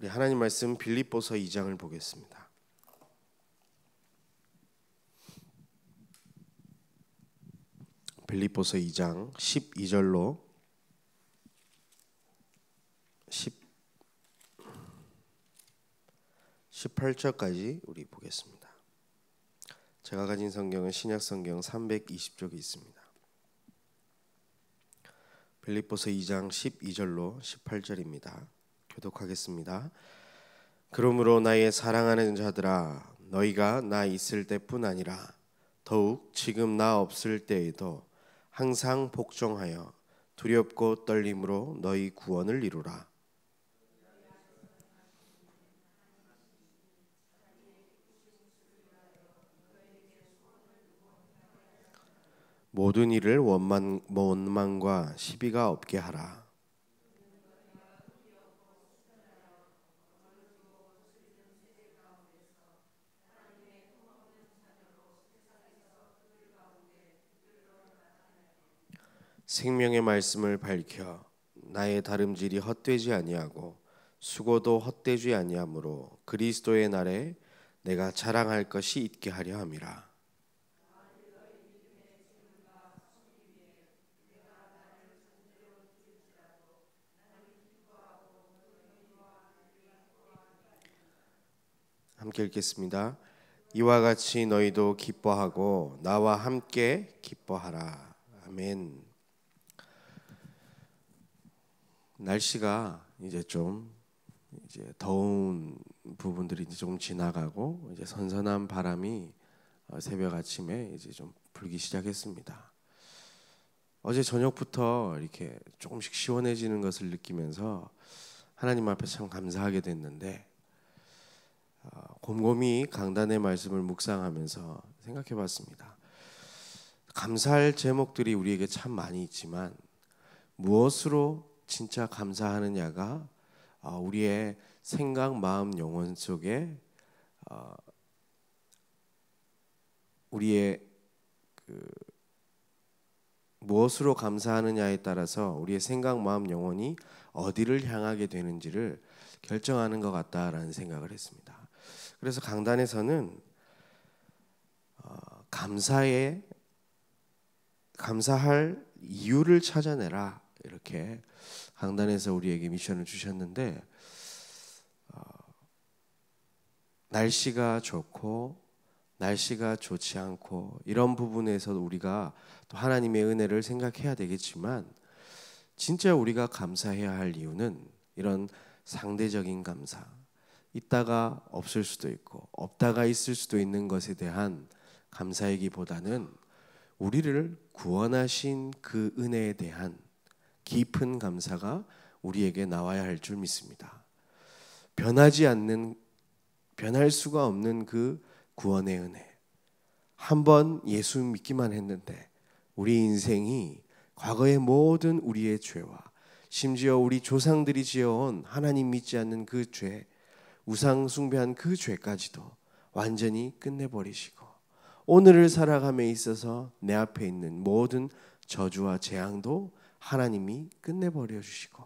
우리 하나님 말씀 빌립보서 2장을 보겠습니다. 빌립보서 2장 12절로 18절까지 우리 보겠습니다. 제가 가진 성경은 신약 성경 320쪽이 있습니다. 빌립보서 2장 12절로 18절입니다. 교독하겠습니다. 그러므로 나의 사랑하는 자들아, 너희가 나 있을 때뿐 아니라 더욱 지금 나 없을 때에도 항상 복종하여 두렵고 떨림으로 너희 구원을 이루라. 모든 일을 원망과 시비가 없게 하라. 생명의 말씀을 밝혀 나의 다름질이 헛되지 아니하고 수고도 헛되지 아니하므로 그리스도의 날에 내가 자랑할 것이 있게 하려 함이라. 함께 읽겠습니다. 이와 같이 너희도 기뻐하고 나와 함께 기뻐하라. 아멘. 날씨가 이제 더운 부분들이 이제 조금 지나가고 이제 선선한 바람이 새벽 아침에 이제 좀 불기 시작했습니다. 어제 저녁부터 이렇게 조금씩 시원해지는 것을 느끼면서 하나님 앞에 참 감사하게 됐는데, 곰곰이 강단의 말씀을 묵상하면서 생각해봤습니다. 감사할 제목들이 우리에게 참 많이 있지만 무엇으로 진짜 감사하느냐가 우리의 생각, 마음, 영혼 속에 우리의 무엇으로 감사하느냐에 따라서 우리의 생각, 마음, 영혼이 어디를 향하게 되는지를 결정하는 것 같다라는 생각을 했습니다. 그래서 강단에서는 감사할 이유를 찾아내라, 이렇게 강단에서 우리에게 미션을 주셨는데, 날씨가 좋고 날씨가 좋지 않고 이런 부분에서 우리가 또 하나님의 은혜를 생각해야 되겠지만, 진짜 우리가 감사해야 할 이유는 이런 상대적인 감사, 있다가 없을 수도 있고 없다가 있을 수도 있는 것에 대한 감사이기보다는 우리를 구원하신 그 은혜에 대한 깊은 감사가 우리에게 나와야 할 줄 믿습니다. 변할 수가 없는 그 구원의 은혜. 한번 예수 믿기만 했는데 우리 인생이 과거의 모든 우리의 죄와 심지어 우리 조상들이 지어온 하나님 믿지 않는 그 죄, 우상 숭배한 그 죄까지도 완전히 끝내버리시고, 오늘을 살아감에 있어서 내 앞에 있는 모든 저주와 재앙도 하나님이 끝내버려 주시고,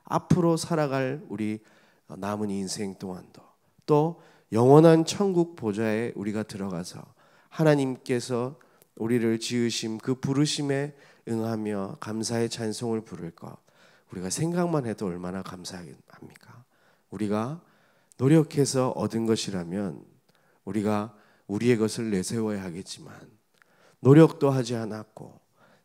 앞으로 살아갈 우리 남은 인생 동안도 또 영원한 천국 보좌에 우리가 들어가서 하나님께서 우리를 지으심 그 부르심에 응하며 감사의 찬송을 부를 것, 우리가 생각만 해도 얼마나 감사합니까? 우리가 노력해서 얻은 것이라면 우리가 우리의 것을 내세워야 하겠지만, 노력도 하지 않았고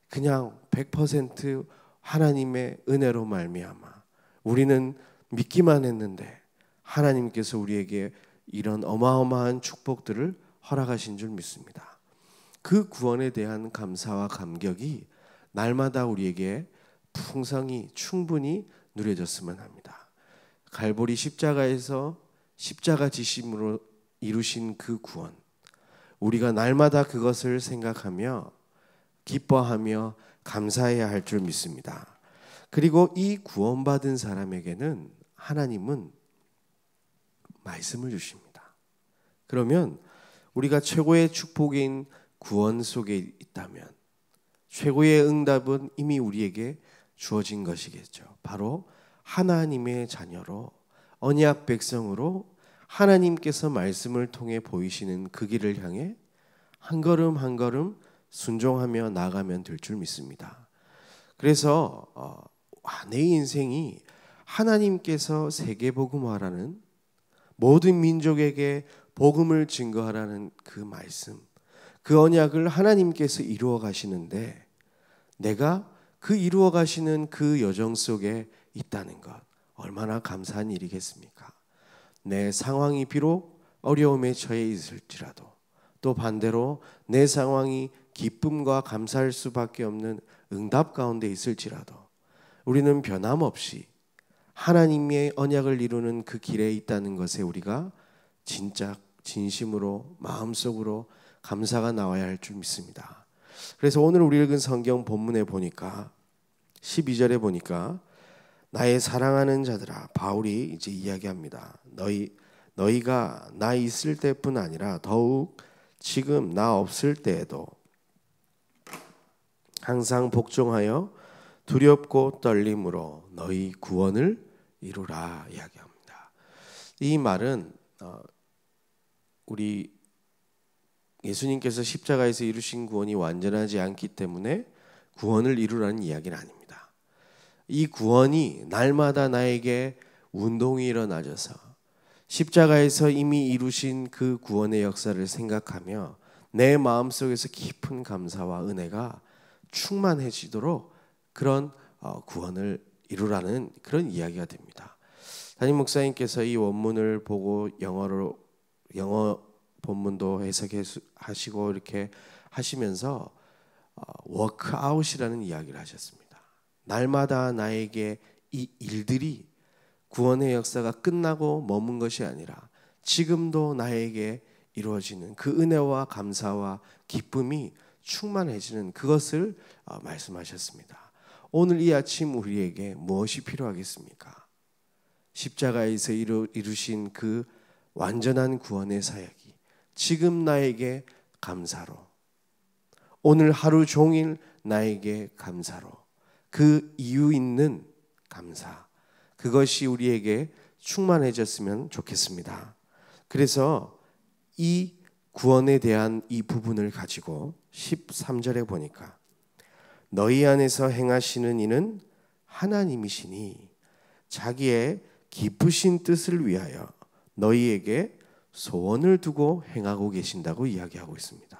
그냥 100% 하나님의 은혜로 말미암아 우리는 믿기만 했는데 하나님께서 우리에게 이런 어마어마한 축복들을 허락하신 줄 믿습니다. 그 구원에 대한 감사와 감격이 날마다 우리에게 풍성히 충분히 누려졌으면 합니다. 갈보리 십자가에서 십자가 지심으로 이루신 그 구원, 우리가 날마다 그것을 생각하며 기뻐하며 감사해야 할 줄 믿습니다. 그리고 이 구원받은 사람에게는 하나님은 말씀을 주십니다. 그러면 우리가 최고의 축복인 구원 속에 있다면 최고의 응답은 이미 우리에게 주어진 것이겠죠. 바로 하나님의 자녀로 언약 백성으로 하나님께서 말씀을 통해 보이시는 그 길을 향해 한 걸음 한 걸음 순종하며 나가면 될 줄 믿습니다. 그래서 내 인생이 하나님께서 세계복음화라는 모든 민족에게 복음을 증거하라는 그 말씀, 그 언약을 하나님께서 이루어 가시는데 내가 그 이루어 가시는 그 여정 속에 있다는 것, 얼마나 감사한 일이겠습니까? 내 상황이 비록 어려움에 처해 있을지라도, 또 반대로 내 상황이 기쁨과 감사할 수밖에 없는 응답 가운데 있을지라도 우리는 변함없이 하나님의 언약을 이루는 그 길에 있다는 것에 우리가 진짜 진심으로 마음속으로 감사가 나와야 할 줄 믿습니다. 그래서 오늘 우리 읽은 성경 본문에 보니까 12절에 보니까 나의 사랑하는 자들아, 바울이 이제 이야기합니다. 너희가 나 있을 때뿐 아니라 더욱 지금 나 없을 때에도 항상 복종하여 두렵고 떨림으로 너희 구원을 이루라 이야기합니다. 이 말은 우리 예수님께서 십자가에서 이루신 구원이 완전하지 않기 때문에 구원을 이루라는 이야기는 아닙니다. 이 구원이 날마다 나에게 운동이 일어나져서 십자가에서 이미 이루신 그 구원의 역사를 생각하며 내 마음속에서 깊은 감사와 은혜가 충만해지도록 그런 구원을 이루라는 그런 이야기가 됩니다. 담임 목사님께서 이 원문을 보고 영어 본문도 해석하시고 이렇게 하시면서 워크아웃이라는 이야기를 하셨습니다. 날마다 나에게 이 일들이 구원의 역사가 끝나고 머문 것이 아니라 지금도 나에게 이루어지는 그 은혜와 감사와 기쁨이 충만해지는 그것을 말씀하셨습니다. 오늘 이 아침 우리에게 무엇이 필요하겠습니까? 십자가에서 이루신 그 완전한 구원의 사역이 지금 나에게 감사로, 오늘 하루 종일 나에게 감사로, 그 이유 있는 감사, 그것이 우리에게 충만해졌으면 좋겠습니다. 그래서 이 구원에 대한 이 부분을 가지고 13절에 보니까 너희 안에서 행하시는 이는 하나님이시니 자기의 기쁘신 뜻을 위하여 너희에게 소원을 두고 행하고 계신다고 이야기하고 있습니다.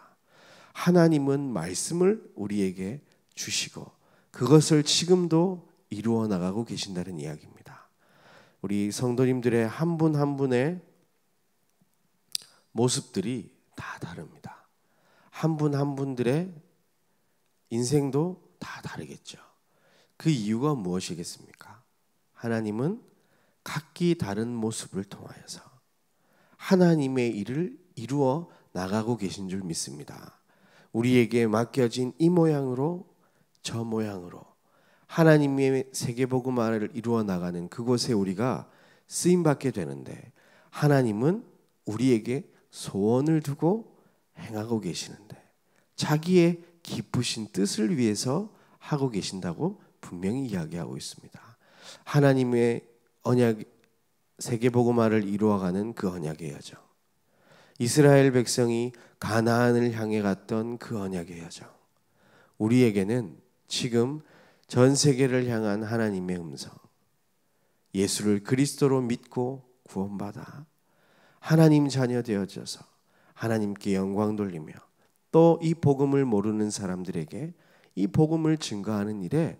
하나님은 말씀을 우리에게 주시고 그것을 지금도 이루어 나가고 계신다는 이야기입니다. 우리 성도님들의 한 분 한 분의 모습들이 다 다릅니다. 한 분 한 분들의 인생도 다 다르겠죠. 그 이유가 무엇이겠습니까? 하나님은 각기 다른 모습을 통하여서 하나님의 일을 이루어 나가고 계신 줄 믿습니다. 우리에게 맡겨진 이 모양으로 저 모양으로 하나님의 세계복음화를 이루어 나가는 그곳에 우리가 쓰임받게 되는데 하나님은 우리에게 소원을 두고 행하고 계시는데 자기의 기쁘신 뜻을 위해서 하고 계신다고 분명히 이야기하고 있습니다. 하나님의 언약 세계복음화를 이루어가는 그 언약의 여정, 이스라엘 백성이 가나안을 향해 갔던 그 언약의 여정, 우리에게는 지금 전 세계를 향한 하나님의 음성, 예수를 그리스도로 믿고 구원받아 하나님 자녀 되어져서 하나님께 영광 돌리며 또 이 복음을 모르는 사람들에게 이 복음을 증거하는 일에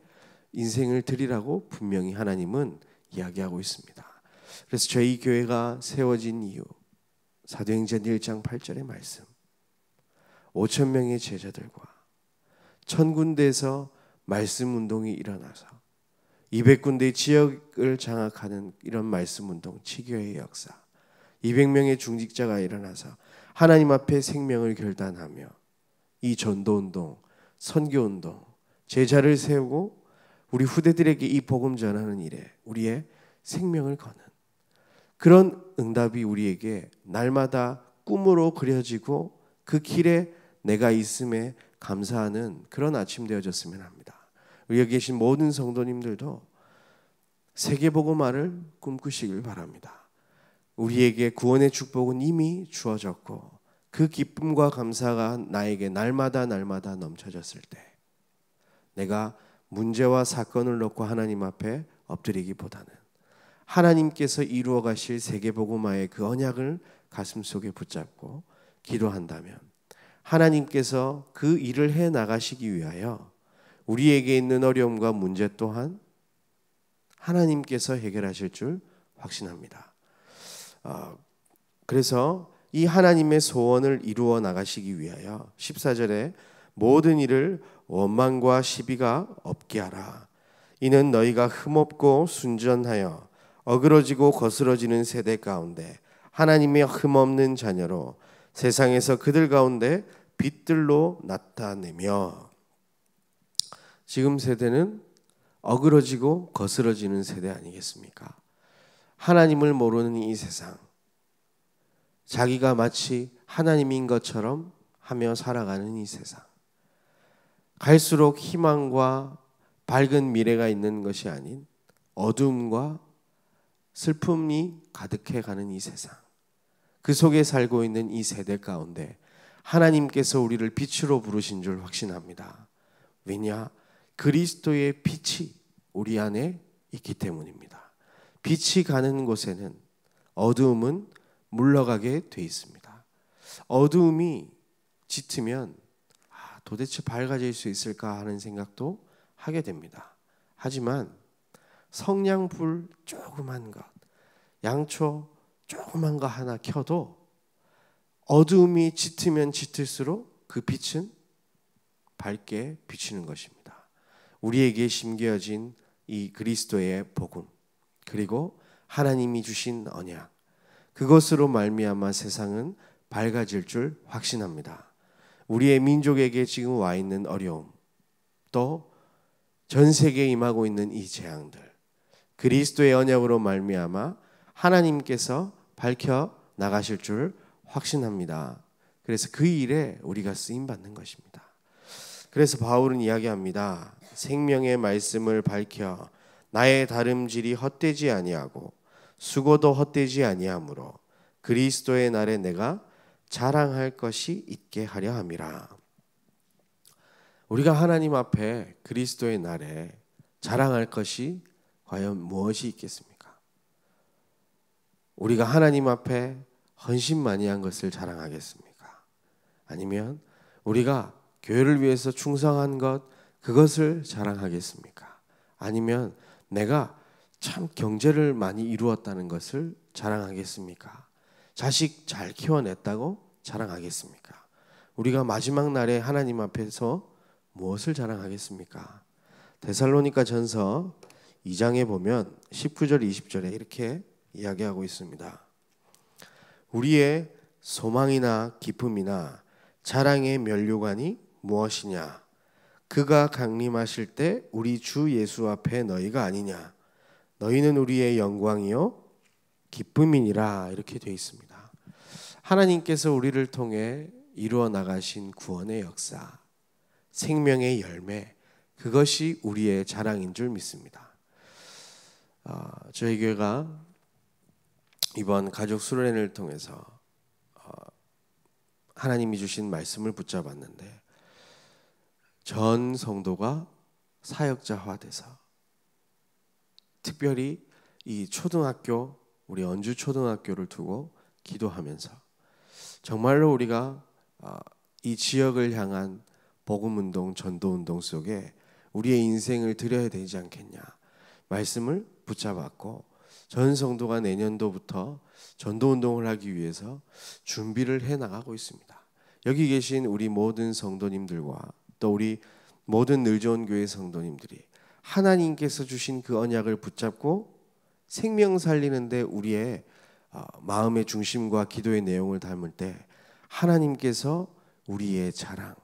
인생을 드리라고 분명히 하나님은 이야기하고 있습니다. 그래서 저희 교회가 세워진 이유, 사도행전 1장 8절의 말씀, 5천 명의 제자들과 1000군데에서 말씀 운동이 일어나서 200군데 지역을 장악하는 이런 말씀 운동, 치교회의 역사, 200명의 중직자가 일어나서 하나님 앞에 생명을 결단하며 이 전도운동, 선교운동, 제자를 세우고 우리 후대들에게 이 복음 전하는 일에 우리의 생명을 거는 그런 응답이 우리에게 날마다 꿈으로 그려지고 그 길에 내가 있음에 감사하는 그런 아침 되어졌으면 합니다. 우리 여기 계신 모든 성도님들도 세계복음화를 꿈꾸시길 바랍니다. 우리에게 구원의 축복은 이미 주어졌고 그 기쁨과 감사가 나에게 날마다 넘쳐졌을 때 내가 문제와 사건을 놓고 하나님 앞에 엎드리기보다는 하나님께서 이루어 가실 세계복음화의 그 언약을 가슴속에 붙잡고 기도한다면 하나님께서 그 일을 해 나가시기 위하여 우리에게 있는 어려움과 문제 또한 하나님께서 해결하실 줄 확신합니다. 그래서 이 하나님의 소원을 이루어 나가시기 위하여 14절에 모든 일을 원망과 시비가 없게 하라. 이는 너희가 흠없고 순전하여 어그러지고 거스러지는 세대 가운데 하나님의 흠없는 자녀로 세상에서 그들 가운데 빛들로 나타내며. 지금 세대는 어그러지고 거스러지는 세대 아니겠습니까? 하나님을 모르는 이 세상, 자기가 마치 하나님인 것처럼 하며 살아가는 이 세상, 갈수록 희망과 밝은 미래가 있는 것이 아닌 어둠과 슬픔이 가득해가는 이 세상, 그 속에 살고 있는 이 세대 가운데 하나님께서 우리를 빛으로 부르신 줄 확신합니다. 왜냐? 그리스도의 빛이 우리 안에 있기 때문입니다. 빛이 가는 곳에는 어두움은 물러가게 돼 있습니다. 어두움이 짙으면 도대체 밝아질 수 있을까 하는 생각도 하게 됩니다. 하지만 성냥불 조그만 것, 양초 조그만 거 하나 켜도 어두움이 짙으면 짙을수록 그 빛은 밝게 비치는 것입니다. 우리에게 심겨진 이 그리스도의 복음, 그리고 하나님이 주신 언약, 그것으로 말미암아 세상은 밝아질 줄 확신합니다. 우리의 민족에게 지금 와 있는 어려움, 또 전 세계에 임하고 있는 이 재앙들, 그리스도의 언약으로 말미암아 하나님께서 밝혀 나가실 줄 확신합니다. 그래서 그 일에 우리가 쓰임 받는 것입니다. 그래서 바울은 이야기합니다. 생명의 말씀을 밝혀 나의 다름질이 헛되지 아니하고 수고도 헛되지 아니하므로 그리스도의 날에 내가 자랑할 것이 있게 하려 함이라. 우리가 하나님 앞에 그리스도의 날에 자랑할 것이 과연 무엇이 있겠습니까? 우리가 하나님 앞에 헌신 많이 한 것을 자랑하겠습니까? 아니면 우리가 교회를 위해서 충성한 것, 그것을 자랑하겠습니까? 아니면 내가 참 경제를 많이 이루었다는 것을 자랑하겠습니까? 자식 잘 키워냈다고 자랑하겠습니까? 우리가 마지막 날에 하나님 앞에서 무엇을 자랑하겠습니까? 데살로니가 전서 2장에 보면 19절 20절에 이렇게 이야기하고 있습니다. 우리의 소망이나 기쁨이나 자랑의 면류관이 무엇이냐? 그가 강림하실 때 우리 주 예수 앞에 너희가 아니냐? 너희는 우리의 영광이요 기쁨이니라. 이렇게 되어 있습니다. 하나님께서 우리를 통해 이루어 나가신 구원의 역사, 생명의 열매, 그것이 우리의 자랑인 줄 믿습니다. 저희 교회가 이번 가족 수련회를 통해서 하나님이 주신 말씀을 붙잡았는데 전 성도가 사역자화돼서 특별히 이 초등학교, 우리 언주 초등학교를 두고 기도하면서 정말로 우리가 이 지역을 향한 복음운동, 전도운동 속에 우리의 인생을 드려야 되지 않겠냐 말씀을 붙잡았고, 전 성도가 내년도부터 전도운동을 하기 위해서 준비를 해나가고 있습니다. 여기 계신 우리 모든 성도님들과 또 우리 모든 늘좋은교회 성도님들이 하나님께서 주신 그 언약을 붙잡고 생명 살리는데 우리의 마음의 중심과 기도의 내용을 담을 때 하나님께서 우리의 자랑,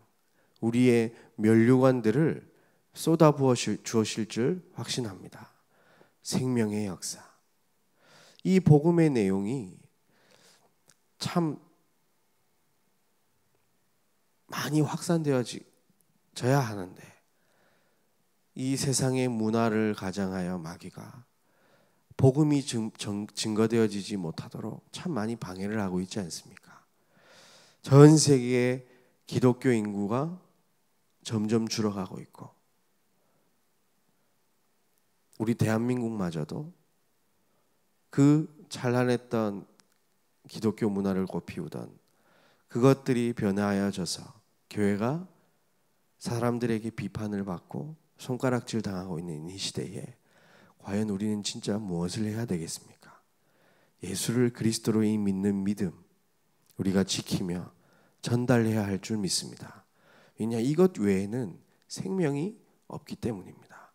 우리의 면류관들을 쏟아부어 주실 줄 확신합니다. 생명의 역사. 이 복음의 내용이 참 많이 확산되어져야 하는데 이 세상의 문화를 가장하여 마귀가 복음이 증거되어지지 못하도록 참 많이 방해를 하고 있지 않습니까? 전 세계의 기독교 인구가 점점 줄어가고 있고 우리 대한민국마저도 그 찬란했던 기독교 문화를 꽃피우던 그것들이 변화하여져서 교회가 사람들에게 비판을 받고 손가락질 당하고 있는 이 시대에 과연 우리는 진짜 무엇을 해야 되겠습니까? 예수를 그리스도로 믿는 믿음 우리가 지키며 전달해야 할 줄 믿습니다. 왜냐 이것 외에는 생명이 없기 때문입니다.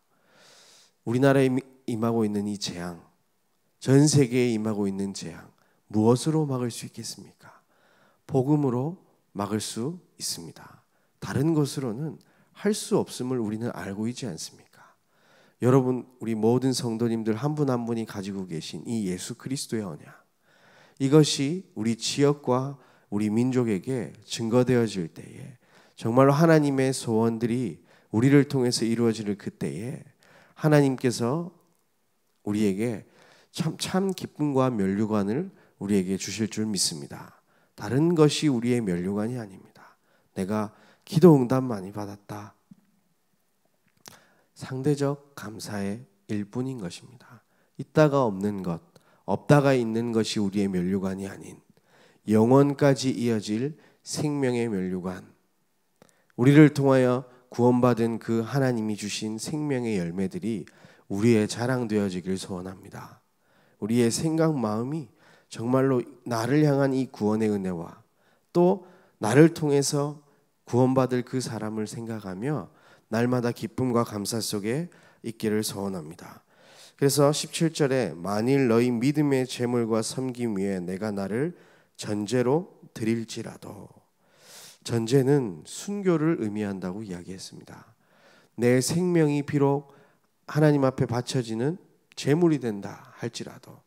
우리나라에 임하고 있는 이 재앙, 전 세계에 임하고 있는 재앙 무엇으로 막을 수 있겠습니까? 복음으로 막을 수 있습니다. 다른 것으로는 할 수 없음을 우리는 알고 있지 않습니까? 여러분 우리 모든 성도님들 한 분 한 분이 가지고 계신 이 예수 그리스도의 언약 이것이 우리 지역과 우리 민족에게 증거되어질 때에 정말로 하나님의 소원들이 우리를 통해서 이루어질 그때에 하나님께서 우리에게 참 기쁨과 면류관을 우리에게 주실 줄 믿습니다. 다른 것이 우리의 면류관이 아닙니다. 내가 기도 응답 많이 받았다. 상대적 감사의 일뿐인 것입니다. 있다가 없는 것, 없다가 있는 것이 우리의 면류관이 아닌 영원까지 이어질 생명의 면류관. 우리를 통하여 구원받은 그 하나님이 주신 생명의 열매들이 우리의 자랑되어지길 소원합니다. 우리의 생각 마음이 정말로 나를 향한 이 구원의 은혜와 또 나를 통해서 구원받을 그 사람을 생각하며 날마다 기쁨과 감사 속에 있기를 소원합니다. 그래서 17절에 만일 너희 믿음의 재물과 섬김 위에 내가 나를 전제로 드릴지라도 전제는 순교를 의미한다고 이야기했습니다. 내 생명이 비록 하나님 앞에 바쳐지는 제물이 된다 할지라도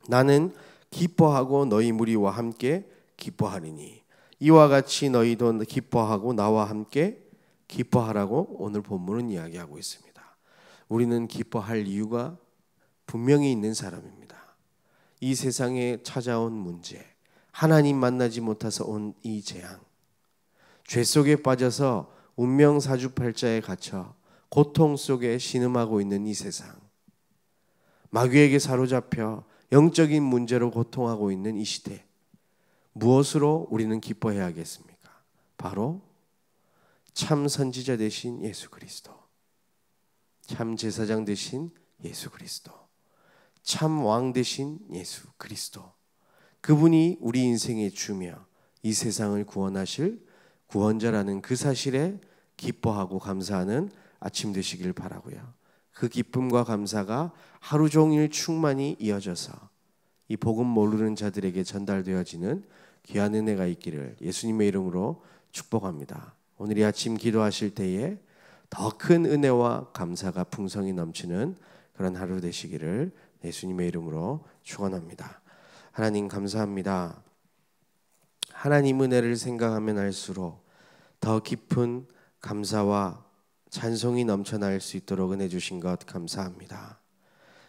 나는 기뻐하고 너희 무리와 함께 기뻐하리니 이와 같이 너희도 기뻐하고 나와 함께 기뻐하라고 오늘 본문은 이야기하고 있습니다. 우리는 기뻐할 이유가 분명히 있는 사람입니다. 이 세상에 찾아온 문제, 하나님 만나지 못해서 온 이 재앙, 죄 속에 빠져서 운명 사주팔자에 갇혀 고통 속에 신음하고 있는 이 세상, 마귀에게 사로잡혀 영적인 문제로 고통하고 있는 이 시대, 무엇으로 우리는 기뻐해야겠습니까? 바로 참 선지자 되신 예수 그리스도, 참 제사장 되신 예수 그리스도, 참 왕 되신 예수 그리스도, 그분이 우리 인생의 주며 이 세상을 구원하실 구원자라는 그 사실에 기뻐하고 감사하는 아침 되시길 바라고요. 그 기쁨과 감사가 하루 종일 충만히 이어져서 이 복음 모르는 자들에게 전달되어지는 귀한 은혜가 있기를 예수님의 이름으로 축복합니다. 오늘 이 아침 기도하실 때에 더 큰 은혜와 감사가 풍성히 넘치는 그런 하루 되시기를 예수님의 이름으로 축원합니다. 하나님 감사합니다. 하나님 은혜를 생각하면 할수록 더 깊은 감사와 찬송이 넘쳐날 수 있도록 은혜 주신 것 감사합니다.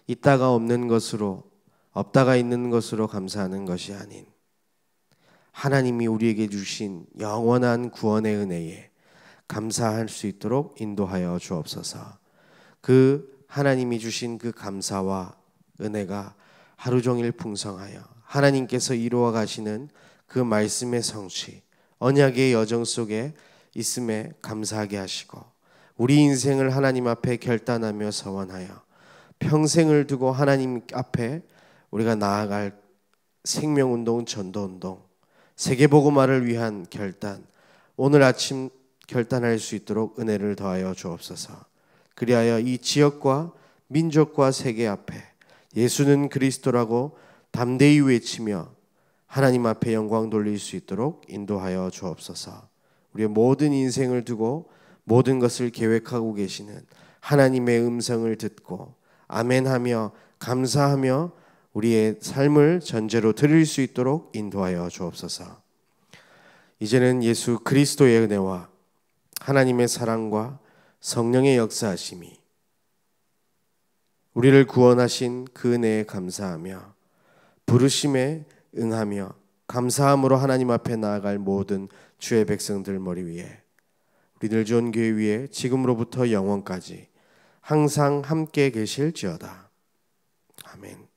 있다가 없는 것으로 없다가 있는 것으로 감사하는 것이 아닌 하나님이 우리에게 주신 영원한 구원의 은혜에 감사할 수 있도록 인도하여 주옵소서. 그 하나님이 주신 그 감사와 은혜가 하루 종일 풍성하여 하나님께서 이루어 가시는 그 말씀의 성취, 언약의 여정 속에 있음에 감사하게 하시고 우리 인생을 하나님 앞에 결단하며 서원하여 평생을 두고 하나님 앞에 우리가 나아갈 생명운동, 전도운동, 세계복음화를 위한 결단, 오늘 아침 결단할 수 있도록 은혜를 더하여 주옵소서. 그리하여 이 지역과 민족과 세계 앞에 예수는 그리스도라고 담대히 외치며 하나님 앞에 영광 돌릴 수 있도록 인도하여 주옵소서. 우리의 모든 인생을 두고 모든 것을 계획하고 계시는 하나님의 음성을 듣고 아멘하며 감사하며 우리의 삶을 전제로 드릴 수 있도록 인도하여 주옵소서. 이제는 예수 그리스도의 은혜와 하나님의 사랑과 성령의 역사하심이 우리를 구원하신 그 은혜에 감사하며 부르심에 응하며 감사함으로 하나님 앞에 나아갈 모든 주의 백성들 머리 위에 우리 늘좋은교회 위에 지금으로부터 영원까지 항상 함께 계실지어다. 아멘.